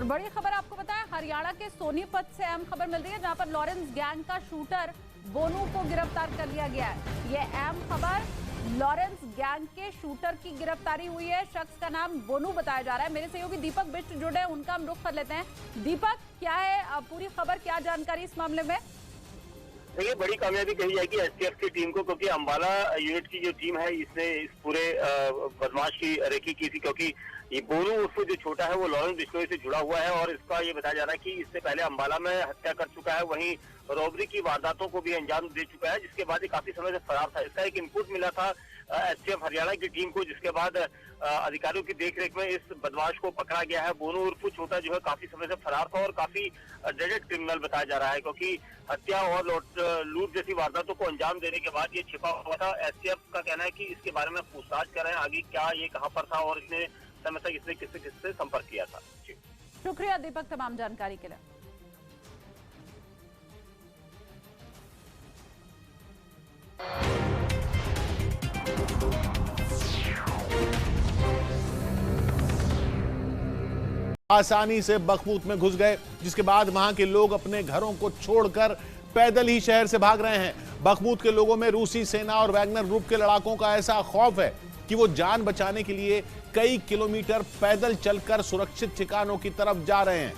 और बड़ी खबर आपको बताएं, हरियाणा के सोनीपत से अहम खबर मिल रही है, जहां पर लॉरेंस गैंग का शूटर बोनू को गिरफ्तार कर लिया गया है। ये अहम खबर, लॉरेंस गैंग के शूटर की गिरफ्तारी हुई है। शख्स का नाम बोनू बताया जा रहा है। मेरे सहयोगी दीपक बिष्ट जुड़े हैं, उनका हम रुख कर लेते हैं। दीपक, क्या है पूरी खबर, क्या जानकारी इस मामले में? देखिए, बड़ी कामयाबी कही जाएगी एसटीएफ की टीम को, क्योंकि अंबाला यूनिट की जो टीम है इसने इस पूरे बदमाश की रेकी की थी। क्योंकि ये बोनू उर्फ जो छोटा है वो लॉरेंस बिश्नोई से जुड़ा हुआ है और इसका ये बताया जा रहा है कि इससे पहले अंबाला में हत्या कर चुका है, वहीं रॉबरी की वारदातों को भी अंजाम दे चुका है, जिसके बाद ये काफी समय से फरार था। इसका एक इनपुट मिला था एसटीएफ हरियाणा की टीम को, जिसके बाद अधिकारियों की देखरेख में इस बदमाश को पकड़ा गया है। बोनू उर्फ छोटा जो है काफी समय से फरार था और काफी ड्रेडेड क्रिमिनल बताया जा रहा है, क्योंकि हत्या और लूट जैसी वारदातों को अंजाम देने के बाद ये छिपा हुआ था। एसटीएफ का कहना है कि इसके बारे में पूछताछ कर रहे हैं आगे, क्या ये कहां पर था और इतने समय तक इसने किससे संपर्क किया था। जी, शुक्रिया दीपक तमाम जानकारी के लिए। आसानी से बखमूत में घुस गए, जिसके बाद वहां के लोग अपने घरों को छोड़कर पैदल ही शहर से भाग रहे हैं। बखमूत के लोगों में रूसी सेना और वैगनर ग्रुप के लड़ाकों का ऐसा खौफ है कि वो जान बचाने के लिए कई किलोमीटर पैदल चलकर सुरक्षित ठिकानों की तरफ जा रहे हैं।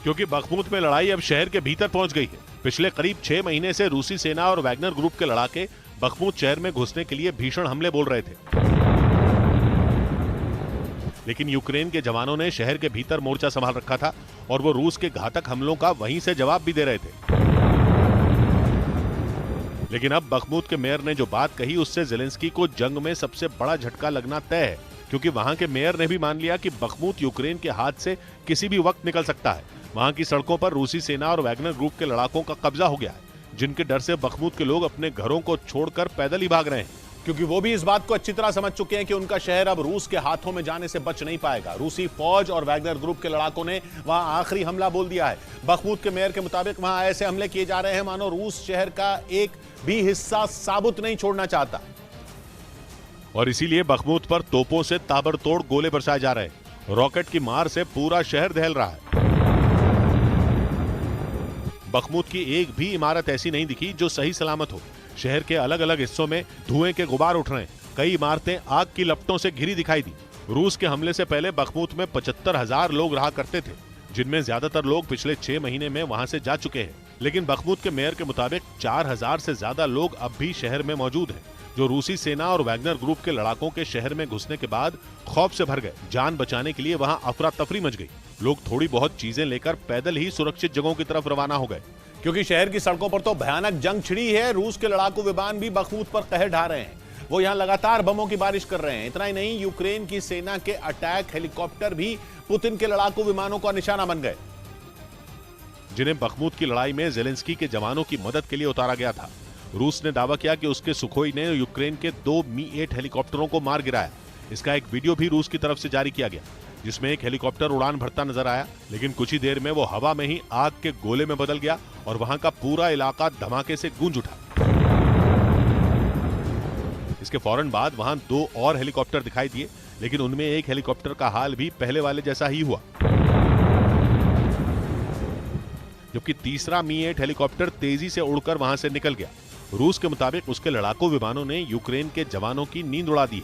क्योंकि बखमूत में लड़ाई अब शहर के भीतर पहुंच गई है। पिछले करीब 6 महीने से रूसी सेना और वैगनर ग्रुप के लड़ाके बखमूत शहर में घुसने के लिए भीषण हमले बोल रहे थे, लेकिन यूक्रेन के जवानों ने शहर के भीतर मोर्चा संभाल रखा था और वो रूस के घातक हमलों का वहीं से जवाब भी दे रहे थे। लेकिन अब बखमूत के मेयर ने जो बात कही, उससे ज़ेलेंस्की को जंग में सबसे बड़ा झटका लगना तय है, क्योंकि वहां के मेयर ने भी मान लिया कि बखमूत यूक्रेन के हाथ से किसी भी वक्त निकल सकता है। वहां की सड़कों पर रूसी सेना और वैगनर ग्रुप के लड़ाकों का कब्जा हो गया है, जिनके डर से बखमूत के लोग अपने घरों को छोड़कर पैदल ही भाग रहे हैं, क्योंकि वो भी इस बात को अच्छी तरह समझ चुके हैं कि उनका शहर अब रूस के हाथों में जाने से बच नहीं पाएगा। रूसी फौज और वैगनर ग्रुप के लड़ाकों ने वहां आखिरी हमला बोल दिया है। बखमूत के मेयर के मुताबिक वहां ऐसे हमले किए जा रहे हैं मानो रूस शहर का एक भी हिस्सा साबुत नहीं छोड़ना चाहता, और इसीलिए बखमूत पर तोपों से ताबड़तोड़ गोले बरसाए जा रहे हैं। रॉकेट की मार से पूरा शहर दहल रहा है। बखमूत की एक भी इमारत ऐसी नहीं दिखी जो सही सलामत हो। शहर के अलग अलग हिस्सों में धुएं के गुबार उठ रहे हैं। कई इमारतें आग की लपटों से घिरी दिखाई दी। रूस के हमले से पहले बखमूत में 75,000 लोग रहा करते थे, जिनमें ज्यादातर लोग पिछले 6 महीने में वहां से जा चुके हैं। लेकिन बखमूत के मेयर के मुताबिक 4,000 से ज्यादा लोग अब भी शहर में मौजूद हैं, जो रूसी सेना और वैगनर ग्रुप के लड़ाकों के शहर में घुसने के बाद खौफ से भर गए। जान बचाने के लिए वहां अफरा तफरी मच गई। लोग थोड़ी बहुत चीजें लेकर पैदल ही सुरक्षित जगहों की तरफ रवाना हो गए, क्योंकि शहर की सड़कों पर तो भयानक जंग छिड़ी है। रूस के लड़ाकू विमान भी बखमूत पर कहर ढा रहे हैं। वो यहां लगातार बमों की बारिश कर रहे हैं। इतना ही नहीं, यूक्रेन की सेना के अटैक हेलीकॉप्टर भी पुतिन के लड़ाकू विमानों का निशाना बन गए, जिन्हें बखमूत की लड़ाई में ज़ेलेंस्की के जवानों की मदद के लिए उतारा गया था। रूस ने दावा किया कि उसके सुखोई ने यूक्रेन के 2 मी-8 हेलीकॉप्टरों को मार गिराया। इसका एक वीडियो भी रूस की तरफ से जारी किया गया, जिसमें एक हेलीकॉप्टर उड़ान भरता नजर आया, लेकिन कुछ ही देर में वो हवा में ही आग के गोले में बदल गया और वहां का पूरा इलाका धमाके से गूंज उठा। इसके फौरन बाद वहां 2 और हेलीकॉप्टर दिखाई दिए, लेकिन उनमें एक हेलीकॉप्टर का हाल भी पहले वाले जैसा ही हुआ, जबकि तीसरा मी-8 हेलीकॉप्टर तेजी से उड़कर वहां से निकल गया। रूस के मुताबिक उसके लड़ाकू विमानों ने यूक्रेन के जवानों की नींद उड़ा दी है।